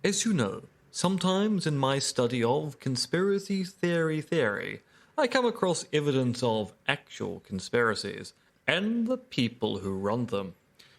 As you know, sometimes in my study of conspiracy theory, I come across evidence of actual conspiracies and the people who run them.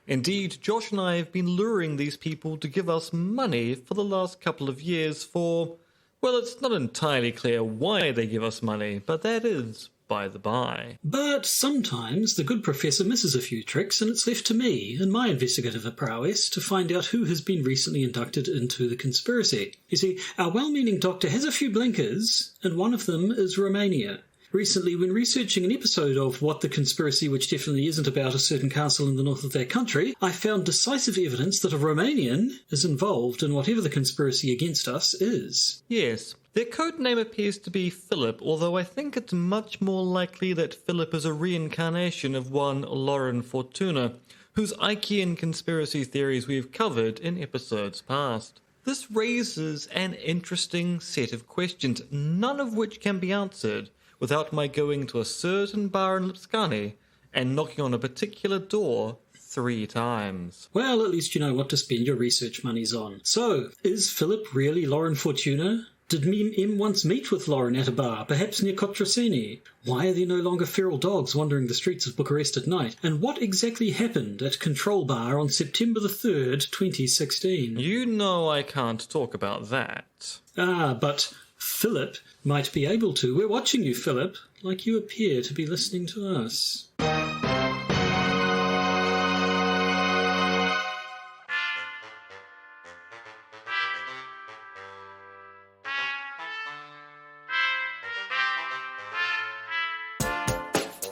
Indeed, Josh and I have been luring these people to give us money for the last couple of years for, well, it's not entirely clear why they give us money, but that is by the by. But sometimes the good professor misses a few tricks, and it's left to me and my investigative prowess to find out who has been recently inducted into the conspiracy. You see, our well-meaning doctor has a few blinkers, and one of them is Romania. Recently, when researching an episode of What the Conspiracy, which definitely isn't about a certain castle in the north of their country, I found decisive evidence that a Romanian is involved in whatever the conspiracy against us is. Yes, their code name appears to be Philip, although I think it's much more likely that Philip is a reincarnation of one Lauren Fortuna, whose Ikean conspiracy theories we've covered in episodes past. This raises an interesting set of questions, none of which can be answered without my going to a certain bar in Lipscani and knocking on a particular door 3 times. Well, at least you know what to spend your research monies on. So, is Philip really Lauren Fortuna? Did me and M once meet with Lauren at a bar, perhaps near Cotroceni? Why are there no longer feral dogs wandering the streets of Bucharest at night? And what exactly happened at Control Bar on September the 3rd, 2016? You know I can't talk about that. But Philip might be able to. We're watching you, Philip, like you appear to be listening to us.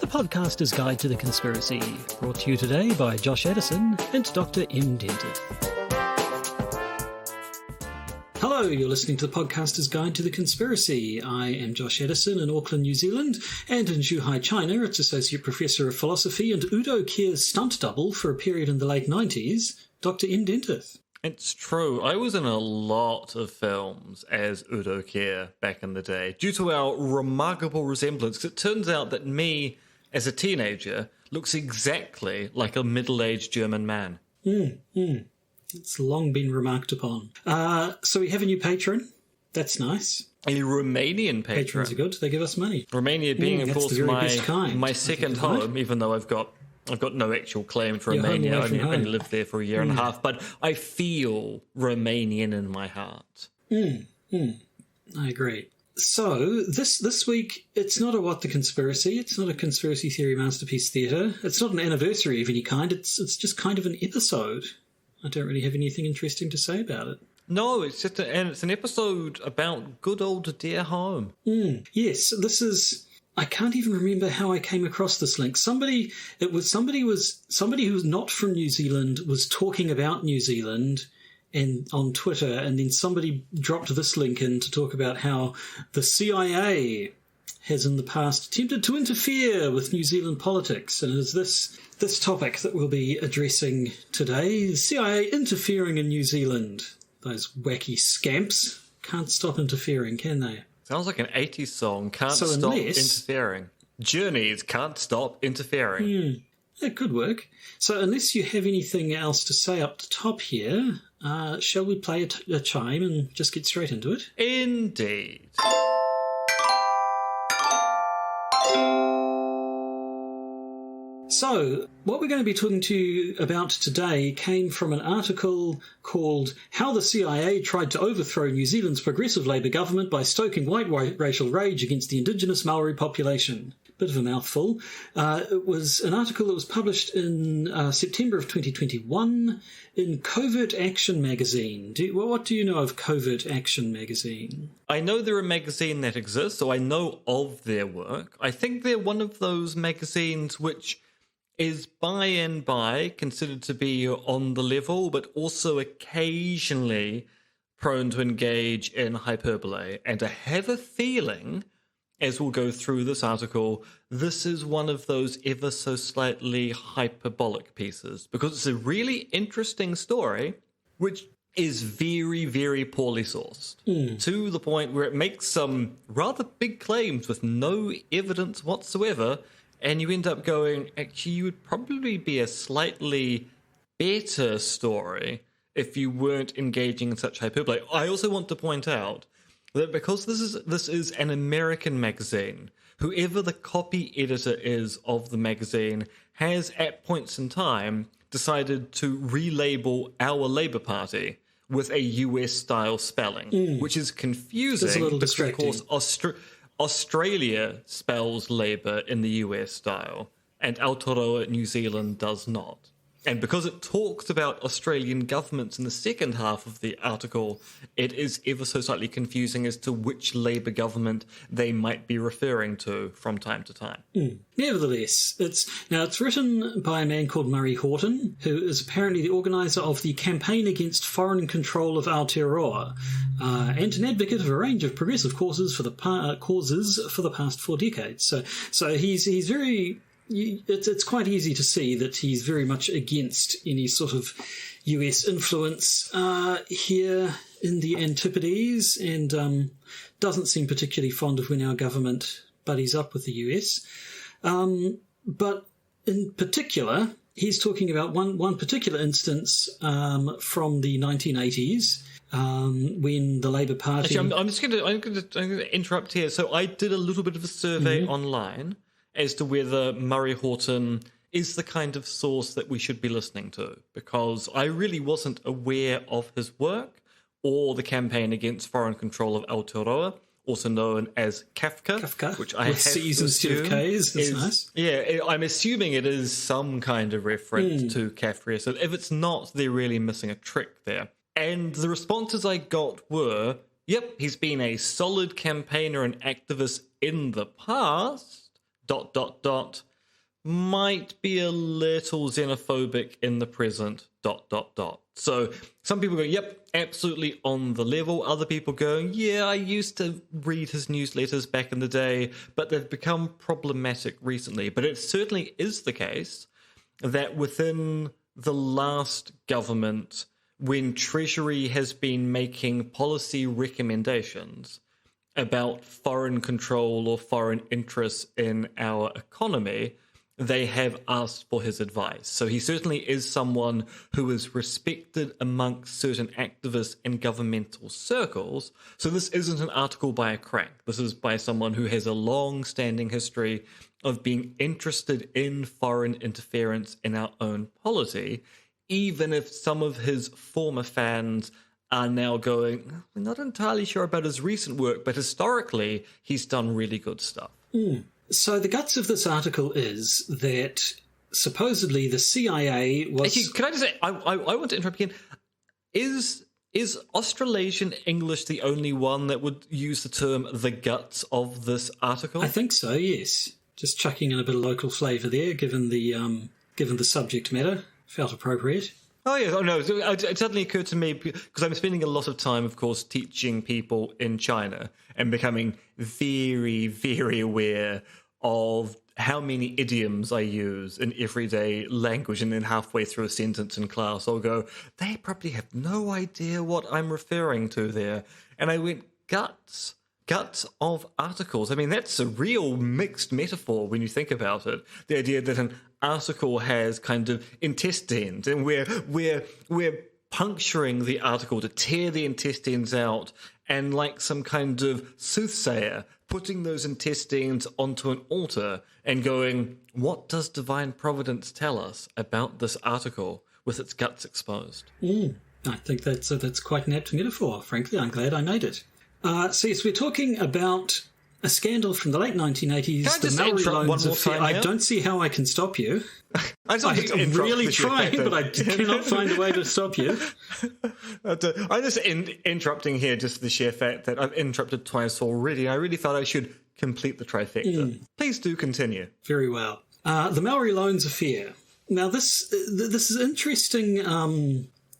The Podcaster's Guide to the Conspiracy, brought to you today by Josh Addison and Dr. M. Dentith. Hello, you're listening to the Podcaster's Guide to the Conspiracy. I am Josh Addison in Auckland, New Zealand, and in Zhuhai, China, it's Associate Professor of Philosophy and Udo Kier's stunt double for a period in the late 90s, Dr. M. Dentith. It's true. I was in a lot of films as Udo Kier back in the day, due to our remarkable resemblance. It turns out that me, as a teenager, looks exactly like a middle-aged German man. It's long been remarked upon. So we have a new patron. That's nice. A Romanian patron. Patrons are good. They give us money. Romania being, of course, my second right? home, even though I've got no actual claim to Romania. I only lived there for a year and a half, but I feel Romanian in my heart. I agree. So, this week, it's not a What the Conspiracy. It's not a conspiracy theory masterpiece theatre. It's not an anniversary of any kind. It's just kind of an episode. I don't really have anything interesting to say about it. No, it's just it's an episode about good old dear home. Yes, this is. I can't even remember how I came across this link. Somebody who was not from New Zealand was talking about New Zealand and on Twitter, and then somebody dropped this link in to talk about how the CIA has in the past attempted to interfere with New Zealand politics, and it is this topic that we'll be addressing today. The CIA interfering in New Zealand. Those wacky scamps can't stop interfering, can they? Sounds like an 80s song. Can't stop interfering. Journeys can't stop interfering. That could work. So unless you have anything else to say up the top here, shall we play a chime and just get straight into it? Indeed. So, what we're going to be talking to you about today came from an article called How the CIA Tried to Overthrow New Zealand's Progressive Labour Government by Stoking White Racial Rage Against the Indigenous Maori Population. Bit of a mouthful. It was an article that was published in September of 2021 in Covert Action Magazine. What do you know of Covert Action Magazine? I know they're a magazine that exists, so I know of their work. I think they're one of those magazines which is by and by considered to be on the level, but also occasionally prone to engage in hyperbole. And I have a feeling, as we'll go through this article, this is one of those ever so slightly hyperbolic pieces, because it's a really interesting story, which is very, very poorly sourced, to the point where it makes some rather big claims with no evidence whatsoever. And you end up going, actually, you would probably be a slightly better story if you weren't engaging in such hyperbole. I also want to point out that because this is an American magazine, whoever the copy editor is of the magazine has at points in time decided to relabel our Labour Party with a US-style spelling, which is confusing. It's a little distracting. Of course, Australia spells Labour in the US style, and Aotearoa, New Zealand, does not. And because it talks about Australian governments in the second half of the article, it is ever so slightly confusing as to which Labour government they might be referring to from time to time. Nevertheless, it's written by a man called Murray Horton, who is apparently the organiser of the Campaign Against Foreign Control of Aotearoa, and an advocate of a range of progressive causes for the past 4 decades. So he's very... It's quite easy to see that he's very much against any sort of US influence here in the Antipodes, and doesn't seem particularly fond of when our government buddies up with the US. But in particular, he's talking about one particular instance from the 1980s. When the Labour Party... Actually, I'm going to interrupt here. So I did a little bit of a survey online as to whether Murray Horton is the kind of source that we should be listening to, because I really wasn't aware of his work or the Campaign Against Foreign Control of Aotearoa, also known as Kafka, which I have C's instead of K's. That's nice. Yeah, I'm assuming it is some kind of reference to Kafka. So if it's not, they're really missing a trick there. And the responses I got were, yep, he's been a solid campaigner and activist in the past, ... might be a little xenophobic in the present, ... So some people go, yep, absolutely on the level. Other people going, yeah, I used to read his newsletters back in the day, but they've become problematic recently. But it certainly is the case that within the last government, when Treasury has been making policy recommendations about foreign control or foreign interests in our economy, they have asked for his advice. So he certainly is someone who is respected amongst certain activists in governmental circles. So this isn't an article by a crank. This is by someone who has a long-standing history of being interested in foreign interference in our own polity, even if some of his former fans are now going, we're not entirely sure about his recent work, but historically, he's done really good stuff. So the guts of this article is that supposedly the CIA was... Actually, can I just say, I want to interrupt again. Is Australasian English the only one that would use the term the guts of this article? I think so, yes. Just chucking in a bit of local flavour there, given the subject matter. Felt appropriate. Oh, yeah. Oh, no. It suddenly occurred to me, because I'm spending a lot of time, of course, teaching people in China and becoming very, very aware of how many idioms I use in everyday language. And then halfway through a sentence in class, I'll go, they probably have no idea what I'm referring to there. And I went, guts of articles. I mean, that's a real mixed metaphor when you think about it. The idea that an article has kind of intestines, and we're puncturing the article to tear the intestines out, and like some kind of soothsayer, putting those intestines onto an altar and going, what does divine providence tell us about this article with its guts exposed? I think that's quite an apt metaphor. Frankly, I'm glad I made it. So yes, we're talking about a scandal from the late 1980s, the Maori Loans Affair. I don't see how I can stop you. I'm really trying, but I cannot find a way to stop you. I'm just interrupting here just the sheer fact that I've interrupted twice already. I really thought I should complete the trifecta. Please do continue. Very well. The Maori Loans Affair. Now, this is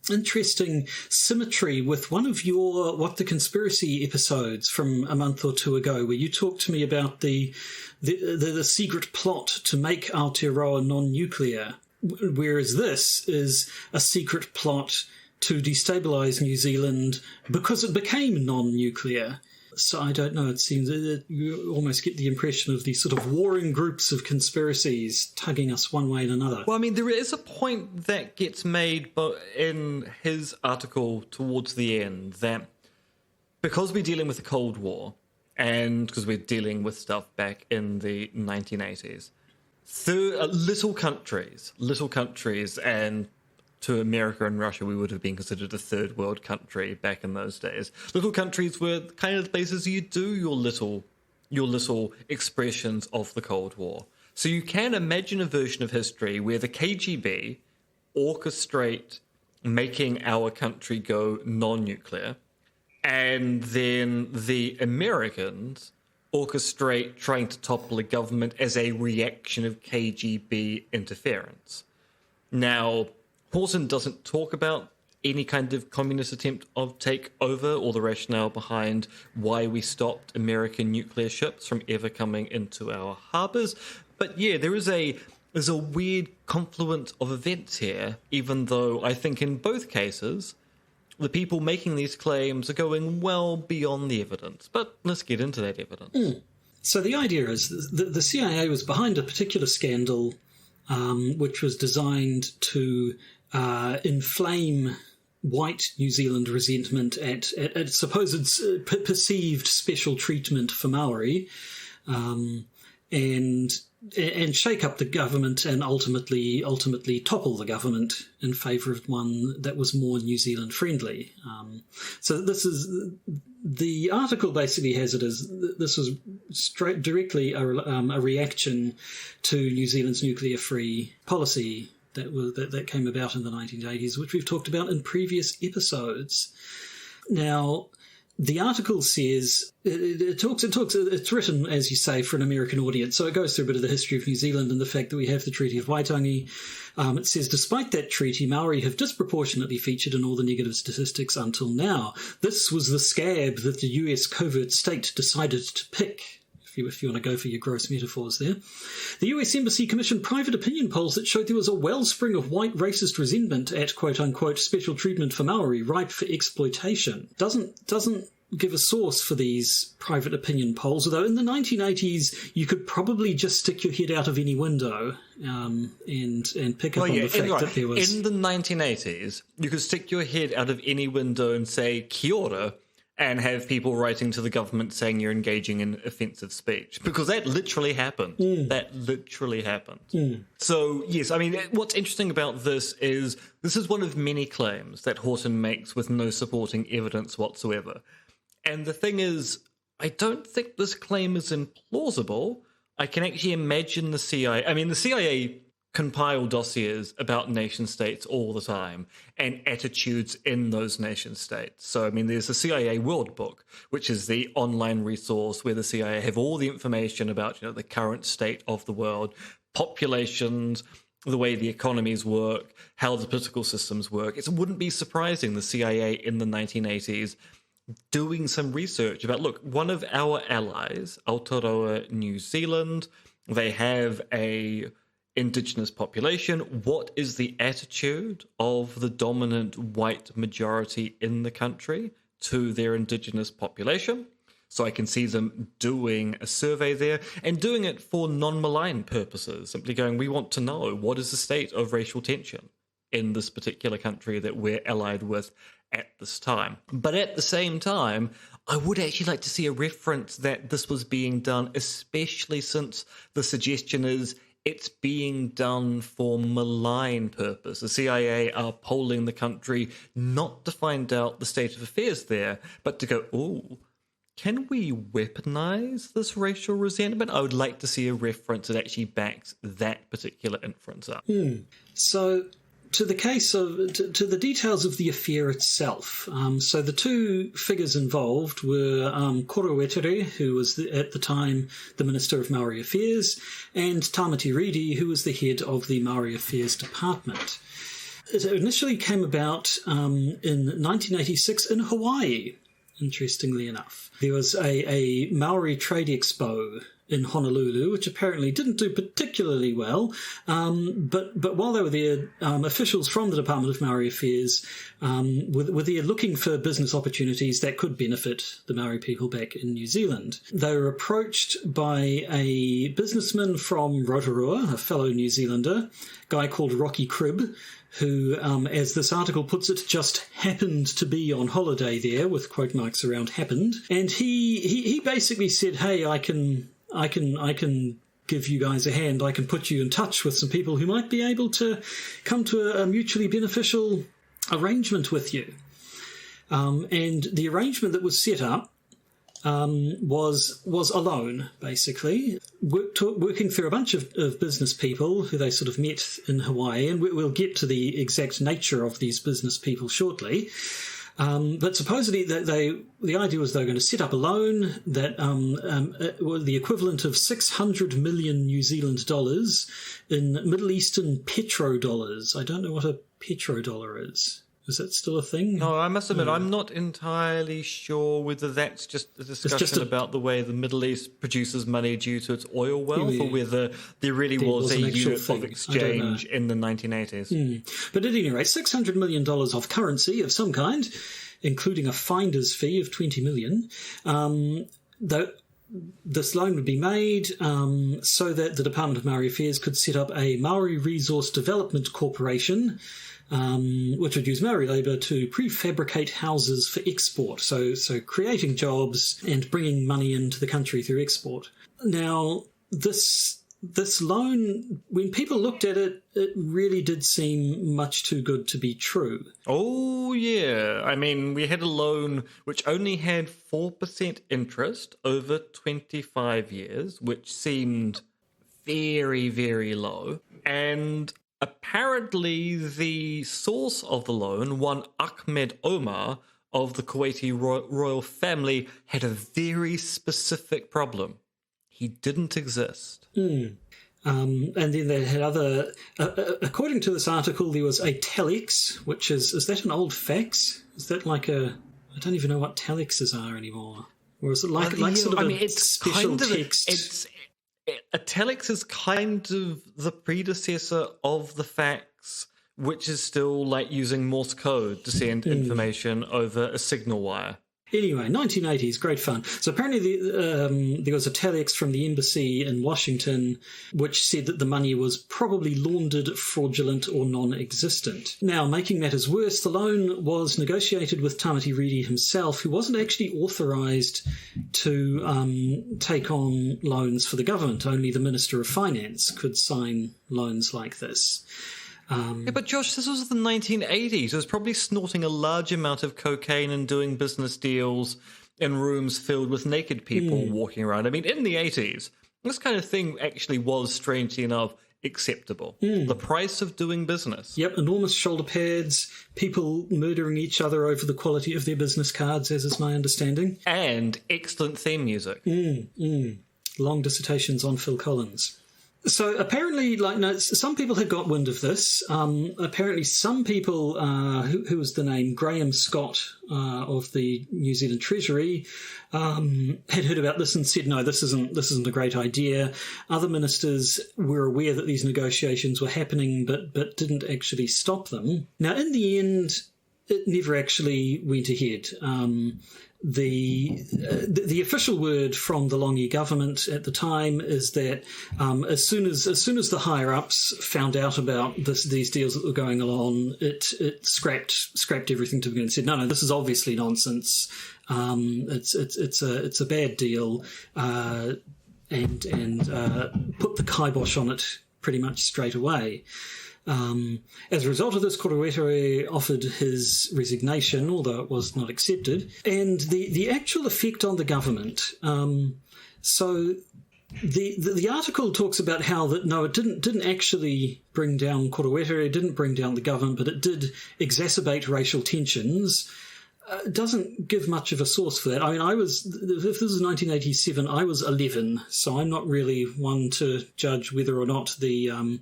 interesting symmetry with one of your What the Conspiracy episodes from a month or two ago, where you talked to me about the secret plot to make Aotearoa non-nuclear, whereas this is a secret plot to destabilise New Zealand because it became non-nuclear. So I don't know. It seems that you almost get the impression of these sort of warring groups of conspiracies tugging us one way and another. Well, I mean, there is a point that gets made in his article towards the end that because we're dealing with the Cold War and because we're dealing with stuff back in the 1980s, little countries, and to America and Russia, we would have been considered a third world country back in those days. Little countries were kind of the places you do your little expressions of the Cold War. So you can imagine a version of history where the KGB orchestrate making our country go non-nuclear, and then the Americans orchestrate trying to topple a government as a reaction of KGB interference. Now, Horton doesn't talk about any kind of communist attempt of takeover or the rationale behind why we stopped American nuclear ships from ever coming into our harbours. But yeah, there's a weird confluence of events here, even though I think in both cases, the people making these claims are going well beyond the evidence. But let's get into that evidence. So the idea is that the CIA was behind a particular scandal which was designed to inflame white New Zealand resentment at supposed perceived special treatment for Maori, and shake up the government and ultimately topple the government in favour of one that was more New Zealand friendly. So this is the article basically has it as this was directly a reaction to New Zealand's nuclear free policy that came about in the 1980s, which we've talked about in previous episodes. Now, the article says it's written, as you say, for an American audience, so it goes through a bit of the history of New Zealand and the fact that we have the Treaty of Waitangi. It says, despite that treaty, Maori have disproportionately featured in all the negative statistics until now. This was the scab that the US covert state decided to pick. If you want to go for your gross metaphors there. The US Embassy commissioned private opinion polls that showed there was a wellspring of white racist resentment at quote-unquote special treatment for Maori, ripe for exploitation. Doesn't give a source for these private opinion polls, although in the 1980s you could probably just stick your head out of any window and pick up on the fact that there was... In the 1980s, you could stick your head out of any window and say, Kia ora, and have people writing to the government saying you're engaging in offensive speech. Because that literally happened. That literally happened. So, yes, I mean, what's interesting about this is one of many claims that Horton makes with no supporting evidence whatsoever. And the thing is, I don't think this claim is implausible. I can actually imagine the CIA... I mean, the CIA compile dossiers about nation-states all the time and attitudes in those nation-states. So, I mean, there's the CIA World Book, which is the online resource where the CIA have all the information about, the current state of the world, populations, the way the economies work, how the political systems work. It wouldn't be surprising the CIA in the 1980s doing some research about, look, one of our allies, Aotearoa, New Zealand, they have a Indigenous population. What is the attitude of the dominant white majority in the country to their Indigenous population? So I can see them doing a survey there and doing it for non-malign purposes, simply going, we want to know what is the state of racial tension in this particular country that we're allied with at this time. But at the same time, I would actually like to see a reference that this was being done, especially since the suggestion is it's being done for malign purpose. The CIA are polling the country not to find out the state of affairs there, but to go, ooh, can we weaponize this racial resentment? I would like to see a reference that actually backs that particular inference up. So to the details of the affair itself. So the two figures involved were Korowetere, who was at the time the Minister of Maori Affairs, and Tamati Redi, who was the head of the Maori Affairs Department. It initially came about in 1986 in Hawaii, interestingly enough. There was a Maori trade expo in Honolulu, which apparently didn't do particularly well. But while they were there, officials from the Department of Maori Affairs were there looking for business opportunities that could benefit the Maori people back in New Zealand. They were approached by a businessman from Rotorua, a fellow New Zealander, a guy called Rocky Cribb, who, as this article puts it, just happened to be on holiday there, with quote marks around happened. And he basically said, hey, I can give you guys a hand. I can put you in touch with some people who might be able to come to a mutually beneficial arrangement with you. And the arrangement that was set up was a loan, basically, working through a bunch of business people who they sort of met in Hawaii, and we'll get to the exact nature of these business people shortly. But supposedly the idea was they were going to set up a loan that was the equivalent of 600 million New Zealand dollars in Middle Eastern petrodollars. I don't know what a petrodollar is. Is that still a thing? No, I must admit, I'm not entirely sure whether that's just a discussion about the way the Middle East produces money due to its oil wealth, or whether there really was a unit of exchange in the 1980s. But at any rate, $600 million of currency of some kind, including a finder's fee of $20 million, this loan would be made so that the Department of Maori Affairs could set up a Maori Resource Development Corporation, which would use Maori labour to prefabricate houses for export, so creating jobs and bringing money into the country through export. Now, this loan, when people looked at it, it really did seem much too good to be true. Oh, yeah. I mean, we had a loan which only had 4% interest over 25 years, which seemed very, very low. And apparently, the source of the loan, one Ahmed Omar of the Kuwaiti royal family, had a very specific problem. He didn't exist. And then they had other... according to this article, there was a telex, which is that an old fax? Is that like a... I don't even know what telexes are anymore. Or is it like sort of a special text? A telex is kind of the predecessor of the fax, which is still like using Morse code to send information over a signal wire. Anyway, 1980s, great fun. So apparently there was a telex from the embassy in Washington which said that the money was probably laundered, fraudulent, or non-existent. Now, making matters worse, the loan was negotiated with Tamati Redi himself, who wasn't actually authorised to take on loans for the government. Only the Minister of Finance could sign loans like this. Yeah, but Josh, this was the 1980s. It was probably snorting a large amount of cocaine and doing business deals in rooms filled with naked people walking around. I mean, in the 80s, this kind of thing actually was, strangely enough, acceptable. The price of doing business. Yep, enormous shoulder pads, people murdering each other over the quality of their business cards, as is my understanding. And excellent theme music. Long dissertations on Phil Collins. So apparently, some people had got wind of this. Apparently, some people, who was the name Graham Scott of the New Zealand Treasury, had heard about this and said, "No, this isn't a great idea." Other ministers were aware that these negotiations were happening, but didn't actually stop them. Now, in the end, it never actually went ahead. The official word from the Longi government at the time is that as soon as the higher ups found out about these deals that were going along, it scrapped everything to begin and said, no, this is obviously nonsense. It's a bad deal, and put the kibosh on it pretty much straight away. As a result of this, Korowetore offered his resignation, although it was not accepted. And the actual effect on the government. So the article talks about how that it didn't actually bring down Korowetore, it didn't bring down the government, but it did exacerbate racial tensions. Doesn't give much of a source for that. I mean, if this was 1987, I was 11, so I'm not really one to judge whether or not the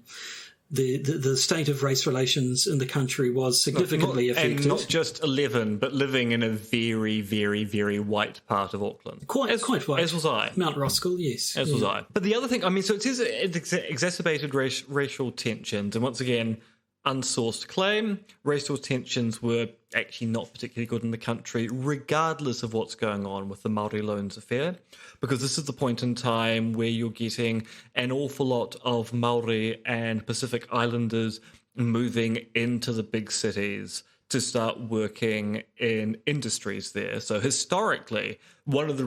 the state of race relations in the country was significantly affected. And not just 11, but living in a very, very, very white part of Auckland. Quite white. As was I. Mount Roskill, yes. As was I. But the other thing, I mean, so it is exacerbated racial tensions, and once again, unsourced claim, racial tensions were actually not particularly good in the country, regardless of what's going on with the Māori Loans Affair, because this is the point in time where you're getting an awful lot of Māori and Pacific Islanders moving into the big cities to start working in industries there. So historically, one of the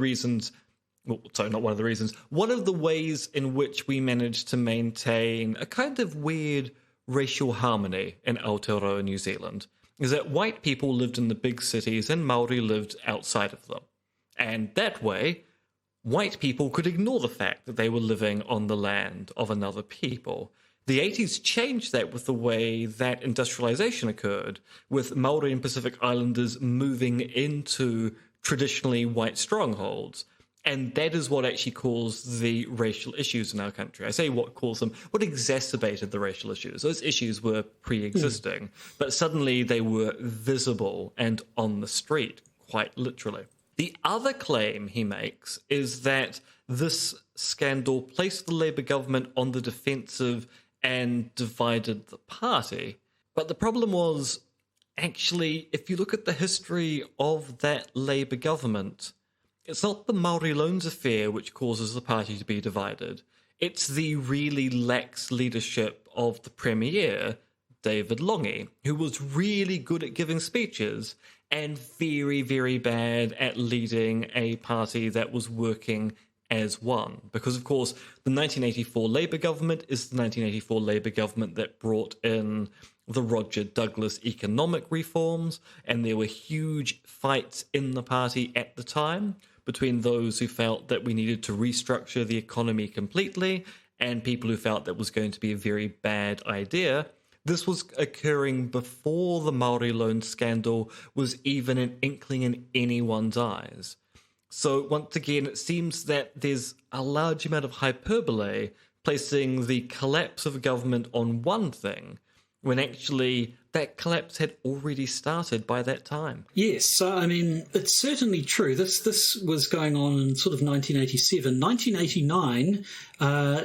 ways in which we managed to maintain a kind of weird racial harmony in Aotearoa, New Zealand, is that white people lived in the big cities and Māori lived outside of them. And that way, white people could ignore the fact that they were living on the land of another people. The 80s changed that with the way that industrialization occurred, with Māori and Pacific Islanders moving into traditionally white strongholds. And that is what actually caused the racial issues in our country. I say what exacerbated the racial issues. Those issues were pre-existing, but suddenly they were visible and on the street, quite literally. The other claim he makes is that this scandal placed the Labour government on the defensive and divided the party. But the problem was, actually, if you look at the history of that Labour government, it's not the Māori Loans Affair which causes the party to be divided. It's the really lax leadership of the Premier, David Lange, who was really good at giving speeches and very, very bad at leading a party that was working as one. Because, of course, the 1984 Labour government is the 1984 Labour government that brought in the Roger Douglas economic reforms, and there were huge fights in the party at the time between those who felt that we needed to restructure the economy completely and people who felt that was going to be a very bad idea. This was occurring before the Māori loan scandal was even an inkling in anyone's eyes. So once again, it seems that there's a large amount of hyperbole placing the collapse of government on one thing, when actually that collapse had already started by that time. Yes, so I mean, it's certainly true. This was going on in sort of 1987. 1989,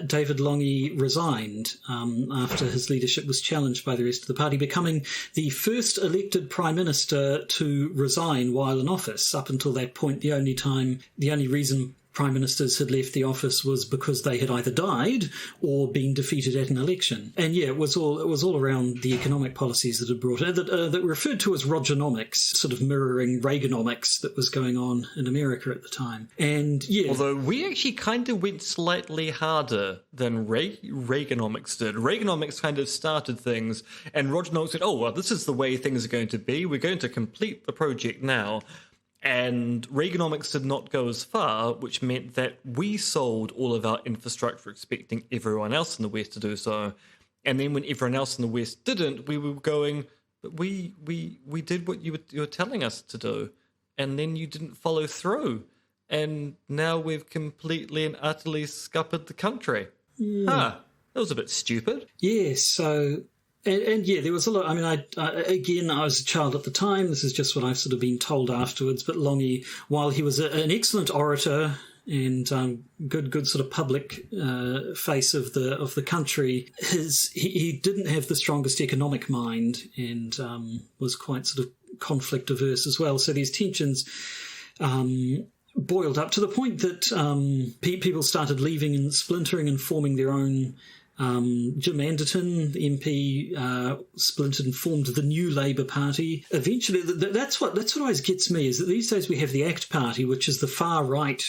David Lange resigned after his leadership was challenged by the rest of the party, becoming the first elected Prime Minister to resign while in office. Up until that point, the only reason Prime Ministers had left the office was because they had either died or been defeated at an election. And yeah, it was all around the economic policies that had brought it, that were referred to as Rogernomics, sort of mirroring Reaganomics that was going on in America at the time. And yeah, although we actually kind of went slightly harder than Reaganomics did. Reaganomics kind of started things, and Rogernomics said, "Oh well, this is the way things are going to be. We're going to complete the project now." And Reaganomics did not go as far, which meant that we sold all of our infrastructure expecting everyone else in the West to do so. And then when everyone else in the West didn't, we were going, but we did what you were telling us to do. And then you didn't follow through. And now we've completely and utterly scuppered the country. That was a bit stupid. Yes, so... And yeah, there was a lot. I mean, I was a child at the time. This is just what I've sort of been told afterwards. But Lange, while he was an excellent orator and good sort of public face of the country, he didn't have the strongest economic mind and was quite sort of conflict averse as well. So these tensions boiled up to the point that people started leaving and splintering and forming their own. Jim Anderton, the MP, splintered and formed the new Labour Party. Eventually, that's what always gets me, is that these days we have the ACT Party, which is the far right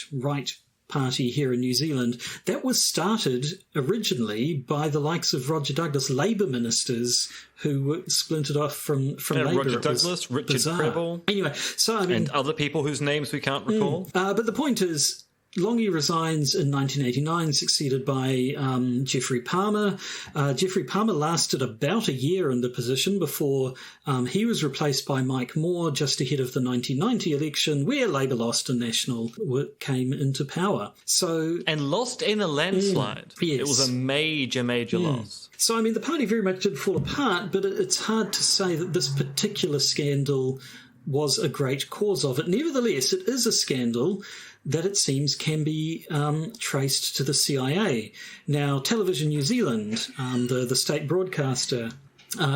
party here in New Zealand. That was started originally by the likes of Roger Douglas Labour ministers who were splintered off from Labour. Roger Douglas, Richard Prebble. Anyway, so I mean, and other people whose names we can't recall. But the point is, Longy resigns in 1989, succeeded by Geoffrey Palmer. Geoffrey Palmer lasted about a year in the position before he was replaced by Mike Moore just ahead of the 1990 election, where Labour lost and National came into power. And lost in a landslide. Yes. It was a major loss. So, I mean, the party very much did fall apart, but it's hard to say that this particular scandal was a great cause of it. Nevertheless, it is a scandal that it seems can be traced to the CIA. Now, Television New Zealand, the state broadcaster,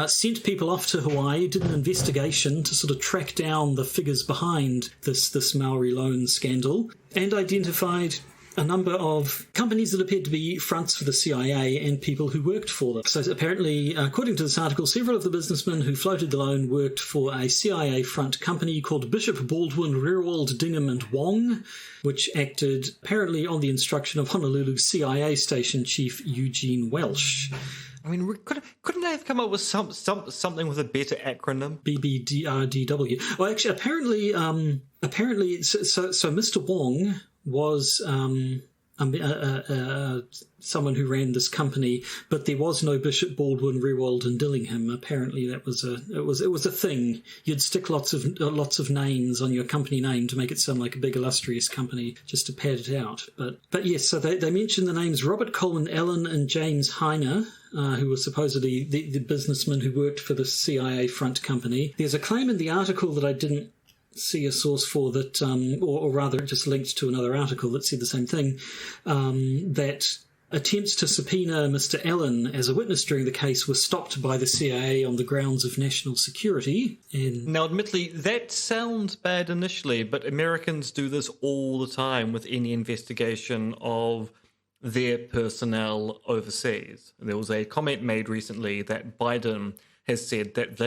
sent people off to Hawaii, did an investigation to sort of track down the figures behind this Maori loan scandal, and identified a number of companies that appeared to be fronts for the CIA and people who worked for them. So apparently, according to this article, several of the businessmen who floated the loan worked for a CIA front company called Bishop Baldwin, Rearwald, Dingham and Wong, which acted apparently on the instruction of Honolulu CIA station chief Eugene Welsh. I mean, couldn't they have come up with something with a better acronym? BBDRDW. Well, actually, apparently, so Mr. Wong was someone who ran this company, but there was no Bishop Baldwin, Rearwald, and Dillingham. Apparently, that was it was a thing. You'd stick lots of names on your company name to make it sound like a big illustrious company, just to pad it out. But yes, so they mentioned the names Robert Coleman Allen and James Heiner, who was supposedly the businessman who worked for the CIA front company. There's a claim in the article that I didn't see a source for that, or rather it just linked to another article that said the same thing, that attempts to subpoena Mr. Allen as a witness during the case were stopped by the CIA on the grounds of national security. Now, admittedly, that sounds bad initially, but Americans do this all the time with any investigation of their personnel overseas. There was a comment made recently that Biden has said that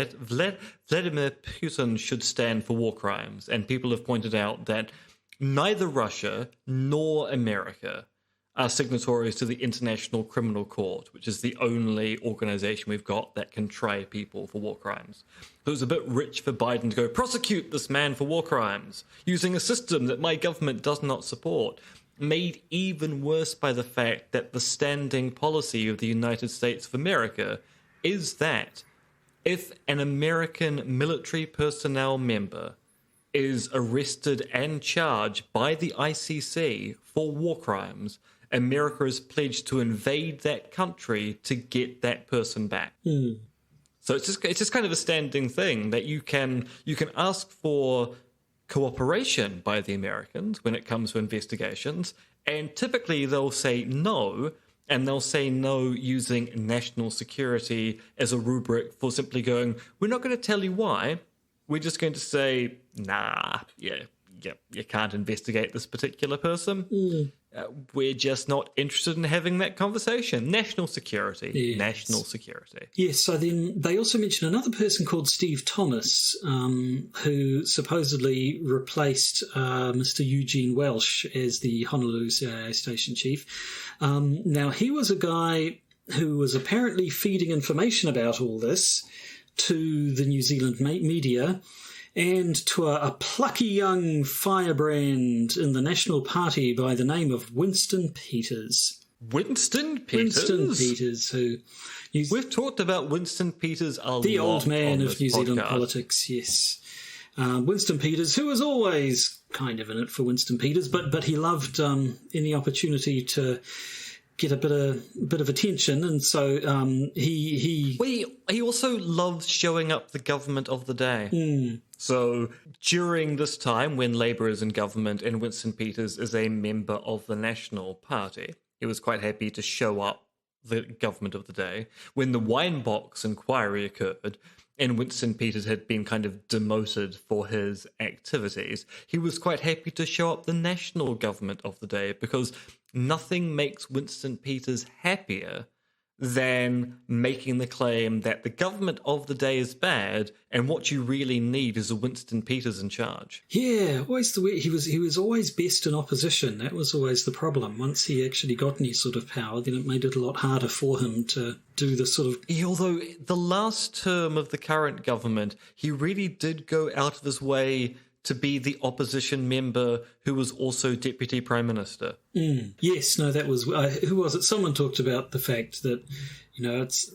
Vladimir Putin should stand for war crimes, and people have pointed out that neither Russia nor America are signatories to the International Criminal Court, which is the only organization we've got that can try people for war crimes. So it's a bit rich for Biden to go, prosecute this man for war crimes, using a system that my government does not support, made even worse by the fact that the standing policy of the United States of America is that if an American military personnel member is arrested and charged by the ICC for war crimes, America is pledged to invade that country to get that person back. So it's just kind of a standing thing that you can ask for cooperation by the Americans when it comes to investigations, and typically they'll say no. And they'll say no using national security as a rubric for simply going, we're not going to tell you why. We're just going to say, nah, you can't investigate this particular person. We're just not interested in having that conversation. National security. Yes. National security. Yes, so then they also mentioned another person called Steve Thomas, who supposedly replaced Mr. Eugene Welsh as the Honolulu CIA station chief. Now, he was a guy who was apparently feeding information about all this to the New Zealand media and to a plucky young firebrand in the National Party by the name of Winston Peters. Winston Peters? Winston Peters, who... We've talked about Winston Peters a lot. The old man of New Zealand podcast. Politics, yes. Winston Peters, who was always kind of in it for Winston Peters, but he loved any opportunity to get a bit of attention, and so he also loved showing up the government of the day. So during this time when Labour is in government and Winston Peters is a member of the National Party, he was quite happy to show up the government of the day. When the wine box inquiry occurred and Winston Peters had been kind of demoted for his activities, he was quite happy to show up the national government of the day, because nothing makes Winston Peters happier than making the claim that the government of the day is bad and what you really need is a Winston Peters in charge. Yeah, always the way he was always best in opposition. That was always the problem. Once he actually got any sort of power, then it made it a lot harder for him to do the sort of... Yeah, although the last term of the current government, he really did go out of his way to be the opposition member who was also Deputy Prime Minister. Yes, no, that was... who was it? Someone talked about the fact that, it's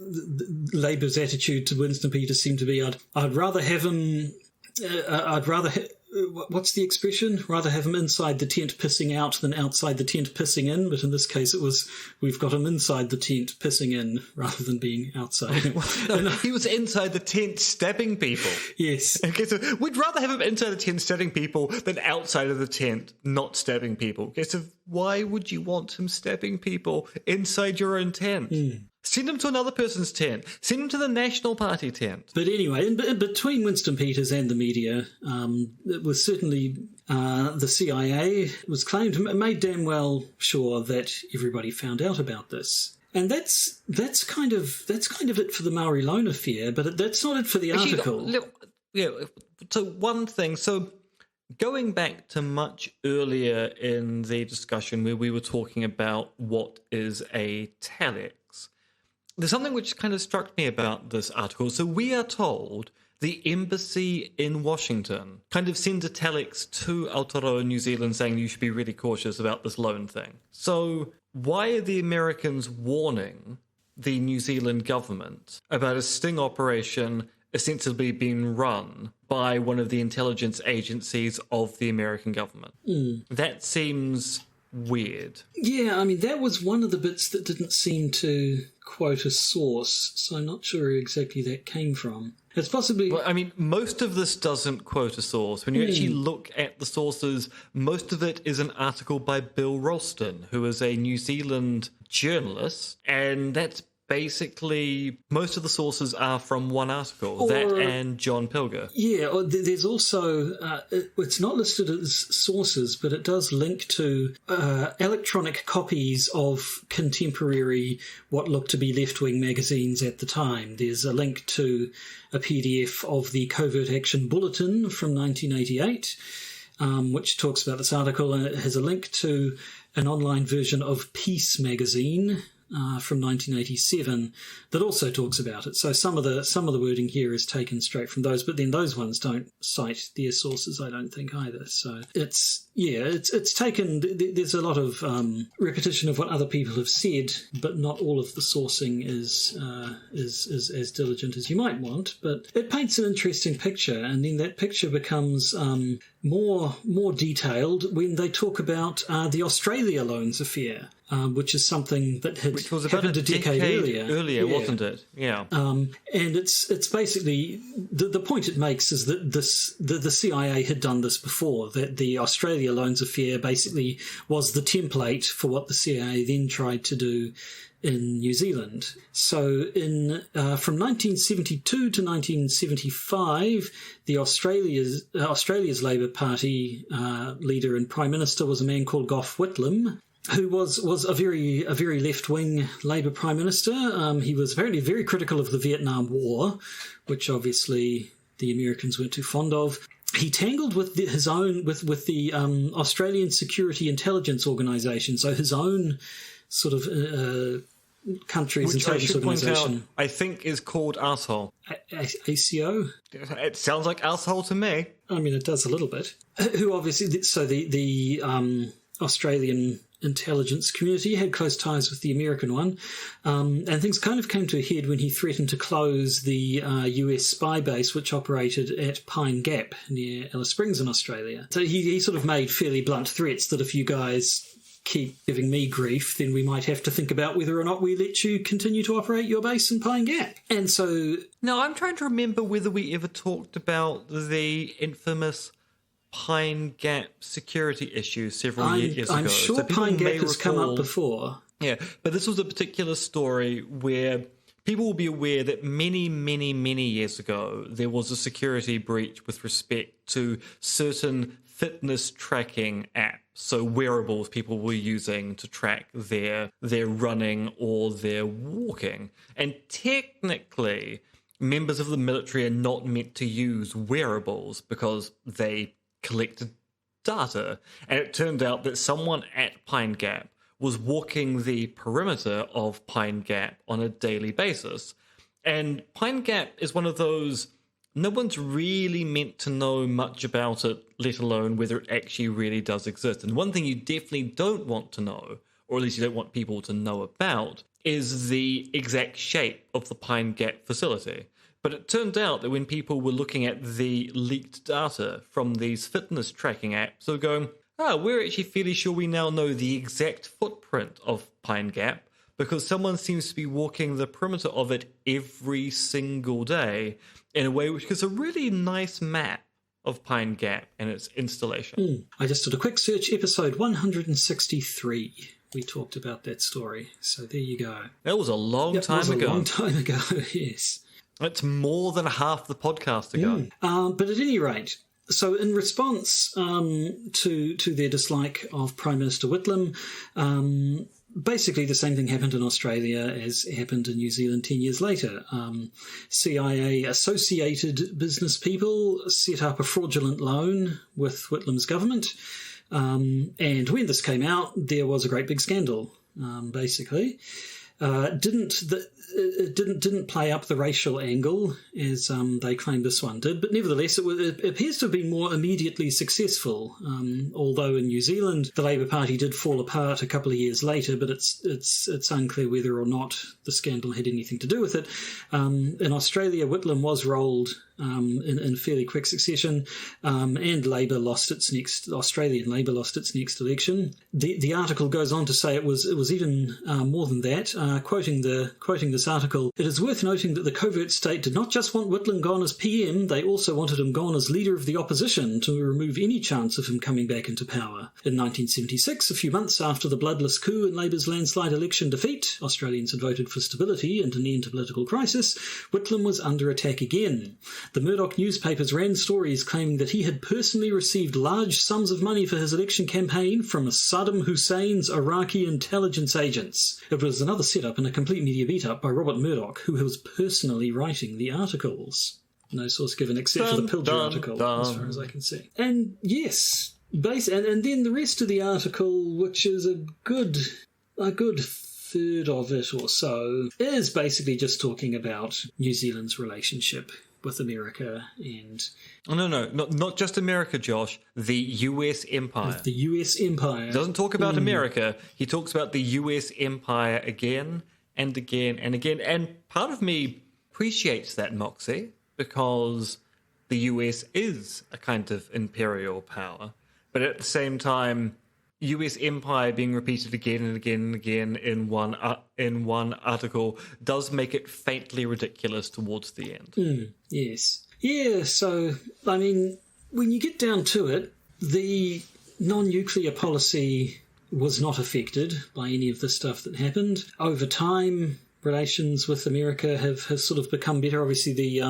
Labour's attitude to Winston Peters seemed to be, I'd rather have him... what's the expression? Rather have him inside the tent pissing out than outside the tent pissing in. But in this case, it was, we've got him inside the tent pissing in rather than being outside. No, he was inside the tent stabbing people. Yes. Okay, so we'd rather have him inside the tent stabbing people than outside of the tent not stabbing people. Okay, so why would you want him stabbing people inside your own tent? Send him to another person's tent. Send him to the National Party tent. But anyway, in between Winston Peters and the media, it was certainly the CIA was claimed, made damn well sure that everybody found out about this. And that's kind of it for the Maori Loan Affair, but that's not it for the article. So one thing, going back to much earlier in the discussion where we were talking about what is a telex, there's something which kind of struck me about this article. So we are told the embassy in Washington kind of sends a telex to Aotearoa, New Zealand, saying you should be really cautious about this loan thing. So why are the Americans warning the New Zealand government about a sting operation ostensibly being run by one of the intelligence agencies of the American government? That seems weird. Yeah, I mean, that was one of the bits that didn't seem to quote a source, so I'm not sure where exactly that came from. It's possibly... Well, I mean, most of this doesn't quote a source. When you actually look at the sources, most of it is an article by Bill Ralston, who is a New Zealand journalist, and that's basically, most of the sources are from one article, that and John Pilger. Yeah, or there's also, it's not listed as sources, but it does link to electronic copies of contemporary, what looked to be left-wing magazines at the time. There's a link to a PDF of the Covert Action Bulletin from 1988, which talks about this article, and it has a link to an online version of Peace magazine, from 1987 that also talks about it. So some of the wording here is taken straight from those, but then those ones don't cite their sources, I don't think, either. So it's taken. There's a lot of repetition of what other people have said, but not all of the sourcing is as diligent as you might want. But it paints an interesting picture, and then that picture becomes more detailed when they talk about the Australia Loans Affair. Which is something that had which was happened a decade earlier, wasn't it? Yeah. And it's basically the point it makes is that the CIA had done this before. That the Australia Loans Affair basically was the template for what the CIA then tried to do in New Zealand. So from 1972 to 1975, the Australia's Labour Party leader and Prime Minister was a man called Gough Whitlam, who was a very left-wing Labour Prime Minister. He was apparently very critical of the Vietnam War, which obviously the Americans weren't too fond of. He tangled with the Australian Security Intelligence Organisation, so his own sort of country's which intelligence organisation. I think is called Arsehole. ACO? It sounds like Arsehole to me. I mean, it does a little bit. Who obviously, so the Australian intelligence community had close ties with the American one, and things kind of came to a head when he threatened to close the US spy base which operated at Pine Gap near Alice Springs in Australia. So he sort of made fairly blunt threats that if you guys keep giving me grief, then we might have to think about whether or not we let you continue to operate your base in Pine Gap. And so... Now, I'm trying to remember whether we ever talked about the infamous Pine Gap security issue several years ago. I'm sure Pine Gap has come up before. Yeah, but this was a particular story where people will be aware that many, many, many years ago, there was a security breach with respect to certain fitness tracking apps. So wearables people were using to track their running or their walking. And technically, members of the military are not meant to use wearables because they collected data. And it turned out that someone at Pine Gap was walking the perimeter of Pine Gap on a daily basis. And Pine Gap is one of those no one's really meant to know much about it, let alone whether it actually really does exist. And one thing you definitely don't want to know, or at least you don't want people to know about, is the exact shape of the Pine Gap facility. But it turned out that when people were looking at the leaked data from these fitness tracking apps, they were going, we're actually fairly sure we now know the exact footprint of Pine Gap because someone seems to be walking the perimeter of it every single day in a way which gives a really nice map of Pine Gap and its installation. I just did a quick search, episode 163. We talked about that story. So there you go. That was a long time ago. A long time ago, yes. It's more than half the podcast ago. But at any rate, so in response to their dislike of Prime Minister Whitlam, basically the same thing happened in Australia as happened in New Zealand 10 years later. CIA-associated business people set up a fraudulent loan with Whitlam's government. And when this came out, there was a great big scandal, basically. It didn't play up the racial angle as they claimed this one did, but nevertheless it appears to have been more immediately successful. Although in New Zealand the Labour Party did fall apart a couple of years later, but it's unclear whether or not the scandal had anything to do with it. In Australia, Whitlam was rolled in fairly quick succession, and Australian Labour lost its next election. The article goes on to say it was even more than that. Quoting this article, it is worth noting that the covert state did not just want Whitlam gone as PM, they also wanted him gone as leader of the opposition to remove any chance of him coming back into power. In 1976, a few months after the bloodless coup and Labour's landslide election defeat, Australians had voted for stability and an end to political crisis, Whitlam was under attack again. The Murdoch newspapers ran stories claiming that he had personally received large sums of money for his election campaign from Saddam Hussein's Iraqi intelligence agents. It was another setup and a complete media beat-up by Robert Murdoch, who was personally writing the articles. No source given except for the Pilger article, as far as I can see. And yes, and then the rest of the article, which is a good third of it or so, is basically just talking about New Zealand's relationship with America and... Oh, no, not just America, Josh. The US Empire. The US Empire. He doesn't talk about America. He talks about the US Empire again and again and again. And part of me appreciates that, Moxie, because the US is a kind of imperial power. But at the same time, US Empire being repeated again and again and again in one article does make it faintly ridiculous towards the end. Yes. Yeah, so, I mean, when you get down to it, the non-nuclear policy was not affected by any of the stuff that happened. Over time, relations with America have sort of become better. Obviously, the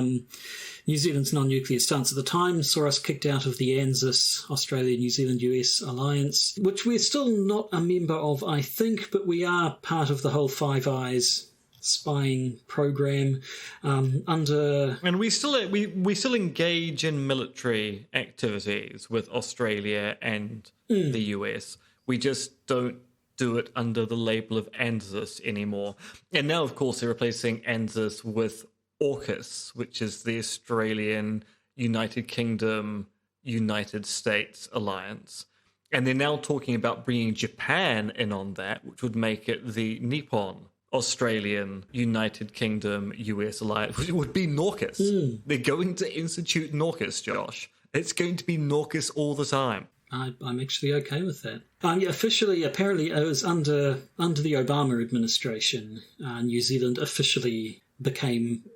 New Zealand's non-nuclear stance at the time saw us kicked out of the ANZUS, Australia, New Zealand, US alliance, which we're still not a member of, I think, but we are part of the whole Five Eyes spying program and we still engage in military activities with Australia and the US. We just don't do it under the label of ANZUS anymore. And now, of course, they're replacing ANZUS with AUKUS, which is the Australian United Kingdom United States alliance. And they're now talking about bringing Japan in on that, which would make it the Nippon Australian United Kingdom US alliance, which would be NAUKUS. They're going to institute NAUKUS, Josh. It's going to be NAUKUS all the time. I'm actually okay with that. Officially, apparently, it was under the Obama administration, New Zealand officially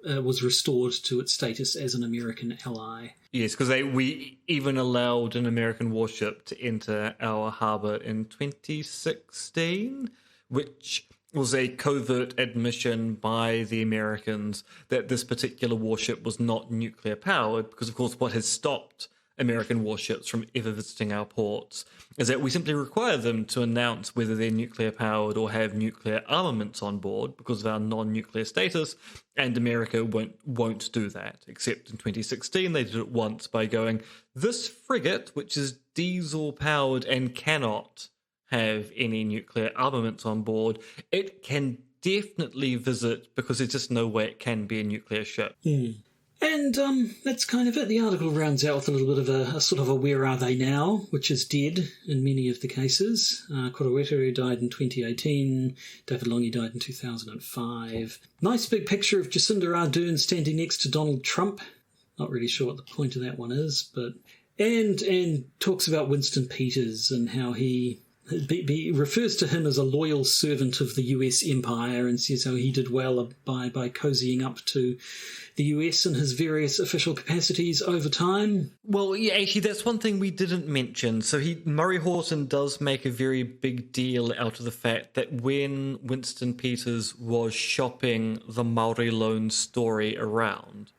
was restored to its status as an American ally. Yes, because we even allowed an American warship to enter our harbour in 2016, which was a covert admission by the Americans that this particular warship was not nuclear powered, because of course what has stopped American warships from ever visiting our ports is that we simply require them to announce whether they're nuclear powered or have nuclear armaments on board because of our non-nuclear status, and America won't do that, except in 2016 they did it once by going, this frigate, which is diesel powered and cannot have any nuclear armaments on board, it can definitely visit because there's just no way it can be a nuclear ship. And that's kind of it. The article rounds out with a little bit of a sort of a where are they now, which is dead in many of the cases. Korowetere died in 2018. David Lange died in 2005. Nice big picture of Jacinda Ardern standing next to Donald Trump. Not really sure what the point of that one is, but... And talks about Winston Peters and how he... refers to him as a loyal servant of the US empire and says how he did well by cozying up to the US in his various official capacities over time. Well, yeah, actually, that's one thing we didn't mention. So Murray Horton does make a very big deal out of the fact that when Winston Peters was shopping the Māori Loans story around,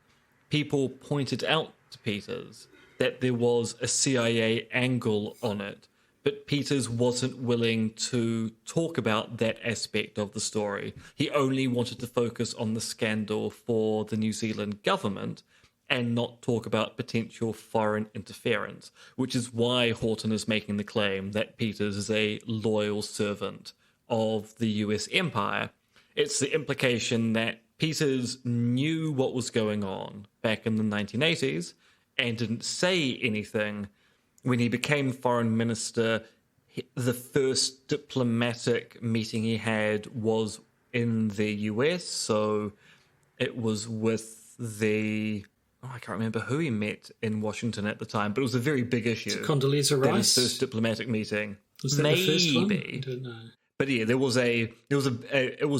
people pointed out to Peters that there was a CIA angle on it. But Peters wasn't willing to talk about that aspect of the story. He only wanted to focus on the scandal for the New Zealand government and not talk about potential foreign interference, which is why Horton is making the claim that Peters is a loyal servant of the US empire. It's the implication that Peters knew what was going on back in the 1980s and didn't say anything. When he became foreign minister, the first diplomatic meeting he had was in the US. So it was with I can't remember who he met in Washington at the time, but it was a very big issue. Condoleezza Rice? His first diplomatic meeting. Was that the first one? I don't know. But yeah, it was a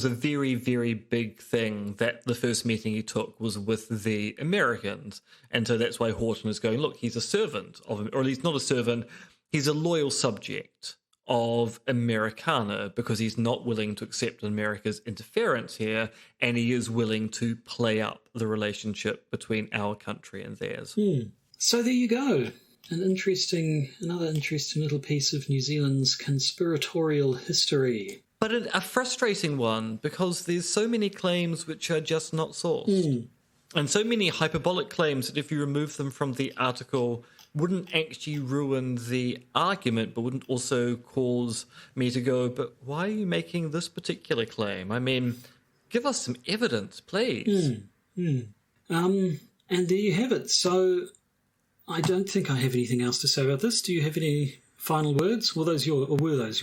very, very big thing that the first meeting he took was with the Americans. And so that's why Horton is going, look, he's a servant of, or at least not a servant, he's a loyal subject of Americana because he's not willing to accept America's interference here, and he is willing to play up the relationship between our country and theirs. So there you go. Another interesting little piece of New Zealand's conspiratorial history. But a frustrating one, because there's so many claims which are just not sourced. And so many hyperbolic claims that if you remove them from the article wouldn't actually ruin the argument, but wouldn't also cause me to go, but why are you making this particular claim? I mean, give us some evidence, please. And there you have it. So... I don't think I have anything else to say about this. Do you have any final words? Were those your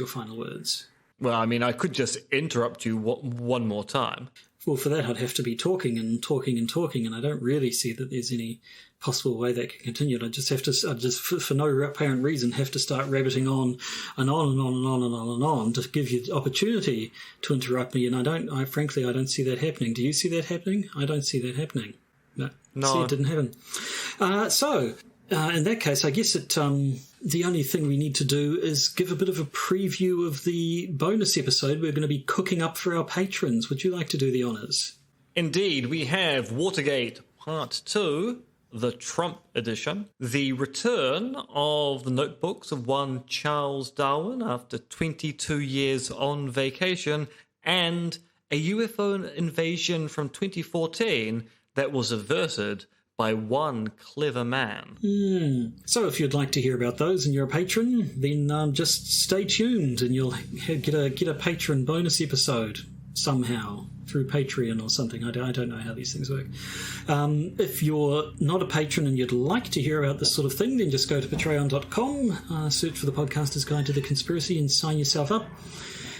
final words? Well, I mean, I could just interrupt you one more time. Well, for that, I'd have to be talking, and I don't really see that there's any possible way that can continue. I'd just have to, for no apparent reason, have to start rabbiting on and on and on and on and on and on to give you the opportunity to interrupt me. And frankly, I don't see that happening. Do you see that happening? I don't see that happening. No. See, it didn't happen. So... in that case, I guess the only thing we need to do is give a bit of a preview of the bonus episode we're going to be cooking up for our patrons. Would you like to do the honours? Indeed, we have Watergate Part 2, the Trump edition, the return of the notebooks of one Charles Darwin after 22 years on vacation, and a UFO invasion from 2014 that was averted by one clever man. So if you'd like to hear about those and you're a patron, then just stay tuned and you'll get a patron bonus episode somehow through Patreon or something. I don't know how these things work. If you're not a patron and you'd like to hear about this sort of thing, then just go to patreon.com, search for the Podcaster's Guide to the Conspiracy and sign yourself up.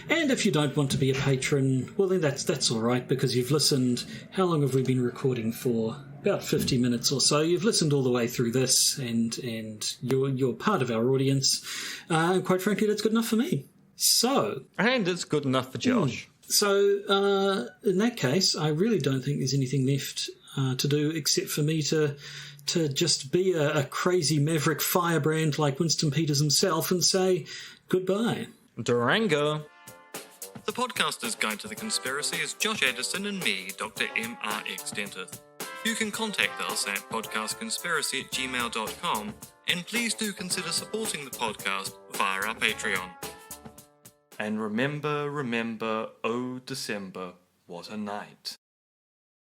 And if you don't want to be a patron, well, then that's all right, because you've listened. How long have we been recording for? About 50 minutes or so. You've listened all the way through this, and you're part of our audience. Quite frankly, that's good enough for me. So, and it's good enough for Josh. So, in that case, I really don't think there's anything left to do except for me to just be a crazy maverick firebrand like Winston Peters himself and say goodbye. Durango. The Podcaster's Guide to the Conspiracy is Josh Edison and me, Dr. MRX Dentith. You can contact us at podcastconspiracy@gmail.com, and please do consider supporting the podcast via our Patreon. And remember, oh December, what a night.